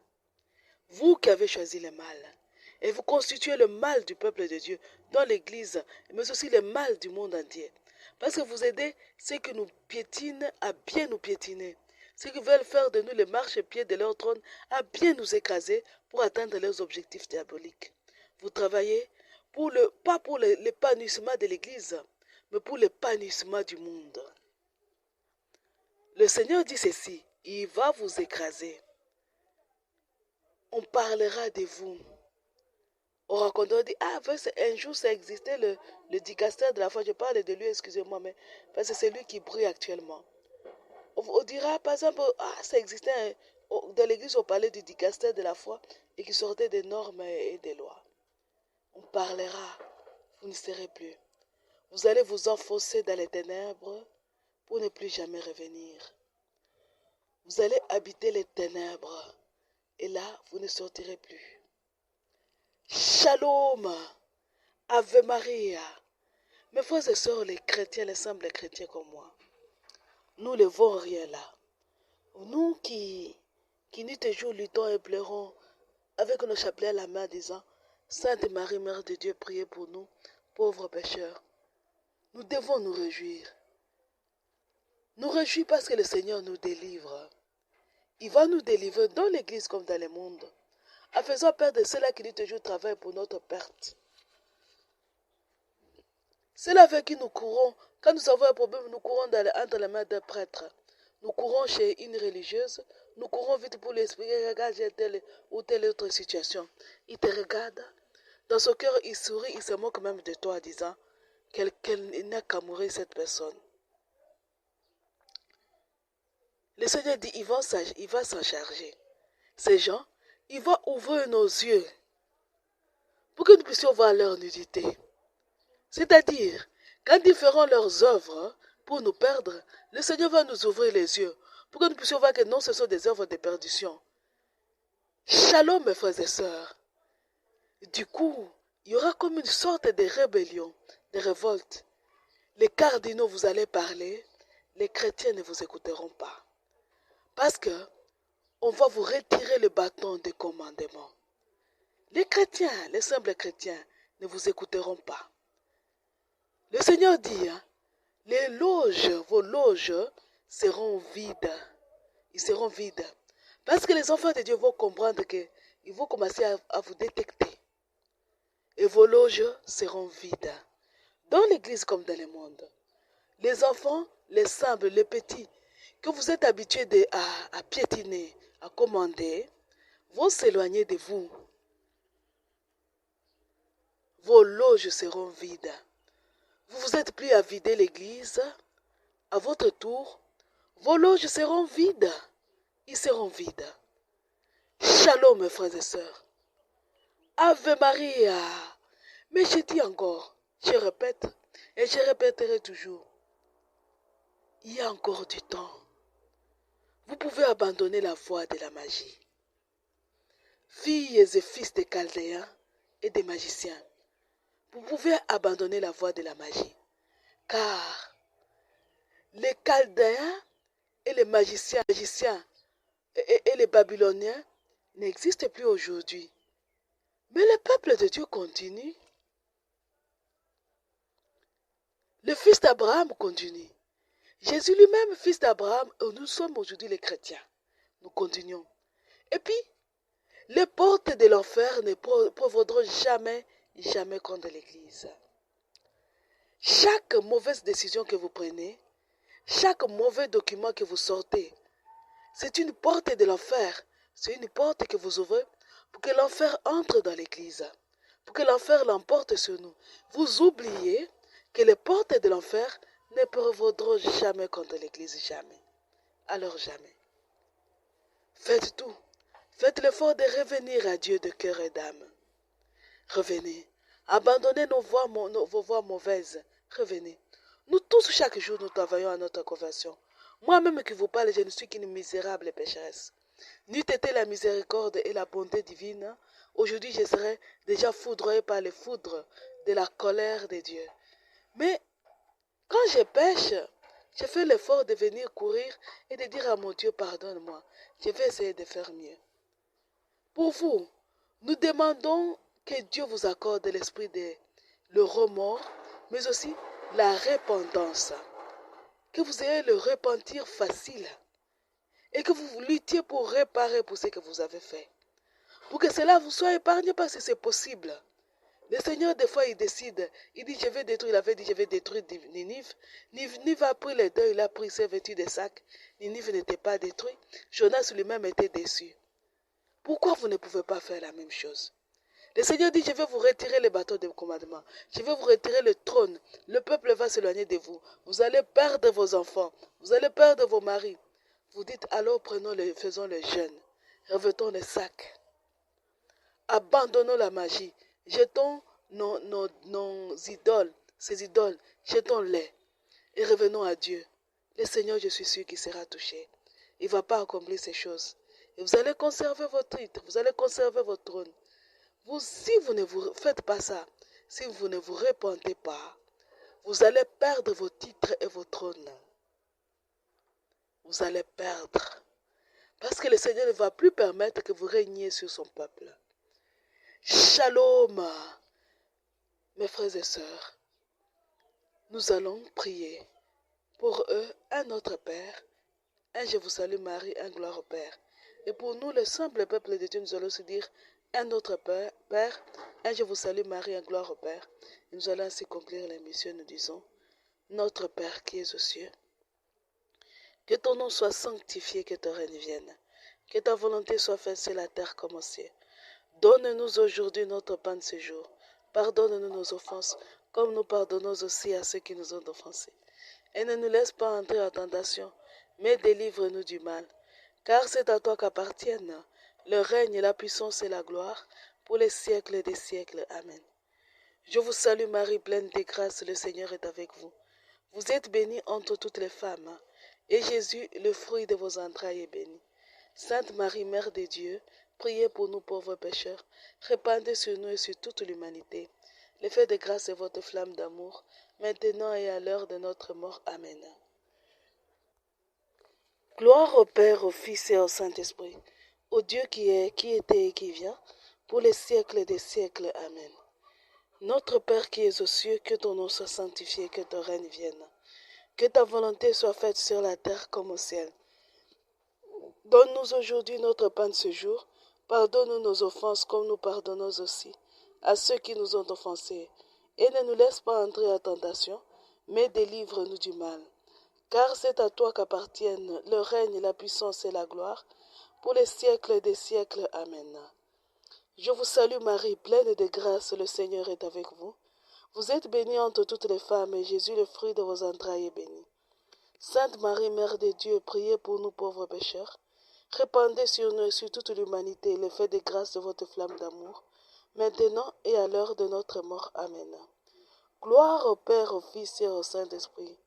Vous qui avez choisi le mal, et vous constituez le mal du peuple de Dieu dans l'Église, mais aussi le mal du monde entier. Parce que vous aidez ceux qui nous piétinent à bien nous piétiner. Ceux qui veulent faire de nous les marchepieds de leur trône à bien nous écraser pour atteindre leurs objectifs diaboliques. Vous travaillez pas pour l'épanouissement de l'Église, mais pour l'épanouissement du monde. Le Seigneur dit ceci, il va vous écraser. On parlera de vous. On racontera, dit, un jour ça existait, le dicastère de la foi. Je parle de lui, excusez-moi, mais parce que c'est lui qui brille actuellement. On dira, par exemple, ça existait, dans l'église, on parlait du dicastère de la foi et qui sortait des normes et des lois. On parlera, vous ne serez plus. Vous allez vous enfoncer dans les ténèbres pour ne plus jamais revenir. Vous allez habiter les ténèbres et là, vous ne sortirez plus. Shalom, Ave Maria. Mes frères et sœurs, les chrétiens, les simples chrétiens comme moi, nous ne voulons rien là. Nous qui nuit et jour luttons et pleurons avec nos chapelets à la main disant Sainte Marie, Mère de Dieu, priez pour nous, pauvres pécheurs. Nous devons nous réjouir. Nous réjouir parce que le Seigneur nous délivre. Il va nous délivrer dans l'église comme dans le monde, en faisant perdre ceux-là qui nuit et jour travaillent pour notre perte. Ceux-là avec qui nous courons, quand nous avons un problème, nous courons entre les mains d'un prêtre. Nous courons chez une religieuse, nous courons vite pour lui expliquer, regarde, j'ai telle ou telle autre situation. Il te regarde, dans son cœur, il sourit, il se moque même de toi en disant qu'elle n'a qu'à mourir cette personne. Le Seigneur dit, il va s'en charger. Ces gens, il va ouvrir nos yeux pour que nous puissions voir leur nudité. C'est-à-dire, quand ils feront leurs œuvres pour nous perdre, le Seigneur va nous ouvrir les yeux pour que nous puissions voir que non, ce sont des œuvres de perdition. Shalom, mes frères et sœurs. Du coup, il y aura comme une sorte de rébellion, de révolte. Les cardinaux, vous allez parler, les chrétiens ne vous écouteront pas. Parce que on va vous retirer le bâton de commandement. Les chrétiens, les simples chrétiens, ne vous écouteront pas. Le Seigneur dit, les loges, vos loges seront vides. Ils seront vides. Parce que les enfants de Dieu vont comprendre qu'ils vont commencer à vous détecter. Et vos loges seront vides. Dans l'église comme dans le monde. Les enfants, les simples, les petits, que vous êtes habitués à piétiner, à commander, vont s'éloigner de vous. Vos loges seront vides. Vous vous êtes plus à vider l'église. À votre tour, vos loges seront vides. Ils seront vides. Shalom, mes frères et sœurs. Ave Maria. Mais je dis encore, je répète, et je répéterai toujours. Il y a encore du temps. Vous pouvez abandonner la voie de la magie. Filles et fils des Chaldéens et des magiciens, vous pouvez abandonner la voie de la magie. Car les Chaldéens et les magiciens et les Babyloniens n'existent plus aujourd'hui. Mais le peuple de Dieu continue. Le fils d'Abraham continue. Jésus lui-même, fils d'Abraham, et nous sommes aujourd'hui les chrétiens. Nous continuons. Et puis, les portes de l'enfer ne prévaudront jamais, jamais contre l'Église. Chaque mauvaise décision que vous prenez, chaque mauvais document que vous sortez, c'est une porte de l'enfer. C'est une porte que vous ouvrez pour que l'enfer entre dans l'Église, pour que l'enfer l'emporte sur nous. Vous oubliez que les portes de l'enfer ne prévaudront jamais contre l'Église, jamais. Alors jamais. Faites tout. Faites l'effort de revenir à Dieu de cœur et d'âme. Revenez. Abandonnez vos voies mauvaises. Revenez. Nous tous, chaque jour, nous travaillons à notre conversion. Moi-même qui vous parle, je ne suis qu'une misérable pécheresse. N'eût été la miséricorde et la bonté divine, aujourd'hui je serais déjà foudroyé par les foudres de la colère de Dieu. Mais quand je pêche, je fais l'effort de venir courir et de dire à mon Dieu, pardonne-moi. Je vais essayer de faire mieux. Pour vous, nous demandons que Dieu vous accorde l'esprit de le remords, mais aussi la repentance. Que vous ayez le repentir facile et que vous luttiez pour réparer pour ce que vous avez fait. Pour que cela vous soit épargné parce que c'est possible. Le Seigneur, des fois, il décide. Il dit, je vais détruire. Il avait dit, je vais détruire Ninive. Ninive a pris les deux, il a pris ses vêtus de sac. Ninive n'était pas détruit. Jonas lui-même était déçu. Pourquoi vous ne pouvez pas faire la même chose? Le Seigneur dit, je vais vous retirer les bâtons de commandement. Je vais vous retirer le trône. Le peuple va s'éloigner de vous. Vous allez perdre vos enfants. Vous allez perdre vos maris. Vous dites, alors faisons le jeûne. Revêtons les sacs. Abandonnons la magie. Jetons nos idoles. ces idoles, jetons-les et revenons à Dieu. Le Seigneur, je suis sûr qu'il sera touché. Il ne va pas accomplir ces choses. Et vous allez conserver votre titre, vous allez conserver votre trône. Si vous ne vous faites pas ça, si vous ne vous repentez pas, vous allez perdre vos titres et vos trônes. Vous allez perdre. Parce que le Seigneur ne va plus permettre que vous régniez sur son peuple. Shalom, mes frères et sœurs. Nous allons prier pour eux, un Notre Père, un Je vous salue Marie, un gloire au Père. Et pour nous, le simple peuple de Dieu, nous allons se dire un Notre Père, un Je vous salue Marie, un gloire au Père. Et nous allons ainsi conclure l'émission, nous disons, Notre Père qui es aux cieux, que ton nom soit sanctifié, que ton règne vienne, que ta volonté soit faite sur la terre comme au ciel. Donne-nous aujourd'hui notre pain de ce jour. Pardonne-nous nos offenses, comme nous pardonnons aussi à ceux qui nous ont offensés. Et ne nous laisse pas entrer en tentation, mais délivre-nous du mal. Car c'est à toi qu'appartiennent le règne, la puissance et la gloire, pour les siècles des siècles. Amen. Je vous salue Marie, pleine de grâce, le Seigneur est avec vous. Vous êtes bénie entre toutes les femmes, et Jésus, le fruit de vos entrailles, est béni. Sainte Marie, Mère de Dieu, priez pour nous pauvres pécheurs, répandez sur nous et sur toute l'humanité l'effet de grâce et votre flamme d'amour, maintenant et à l'heure de notre mort. Amen. Gloire au Père, au Fils et au Saint-Esprit, au Dieu qui est, qui était et qui vient, pour les siècles des siècles. Amen. Notre Père qui es aux cieux, que ton nom soit sanctifié, que ton règne vienne. Que ta volonté soit faite sur la terre comme au ciel. Donne-nous aujourd'hui notre pain de ce jour. Pardonne-nous nos offenses comme nous pardonnons aussi à ceux qui nous ont offensés. Et ne nous laisse pas entrer en tentation, mais délivre-nous du mal. Car c'est à toi qu'appartiennent le règne, la puissance et la gloire, pour les siècles des siècles. Amen. Je vous salue Marie, pleine de grâce, le Seigneur est avec vous. Vous êtes bénie entre toutes les femmes, et Jésus, le fruit de vos entrailles, est béni. Sainte Marie, Mère de Dieu, priez pour nous pauvres pécheurs. Répandez sur nous et sur toute l'humanité l'effet des grâces de votre flamme d'amour, maintenant et à l'heure de notre mort. Amen. Gloire au Père, au Fils et au Saint-Esprit,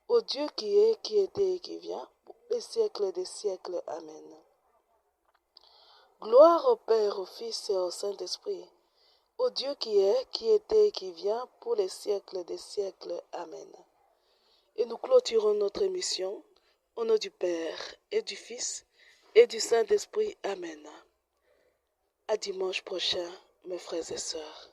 au Dieu qui est, qui était et qui vient, pour les siècles des siècles. Amen. Gloire au Père, au Fils et au Saint-Esprit, au Dieu qui est, qui était et qui vient, pour les siècles des siècles. Amen. Et nous clôturons notre émission au nom du Père et du Fils et du Saint-Esprit. Amen. À dimanche prochain, mes frères et sœurs.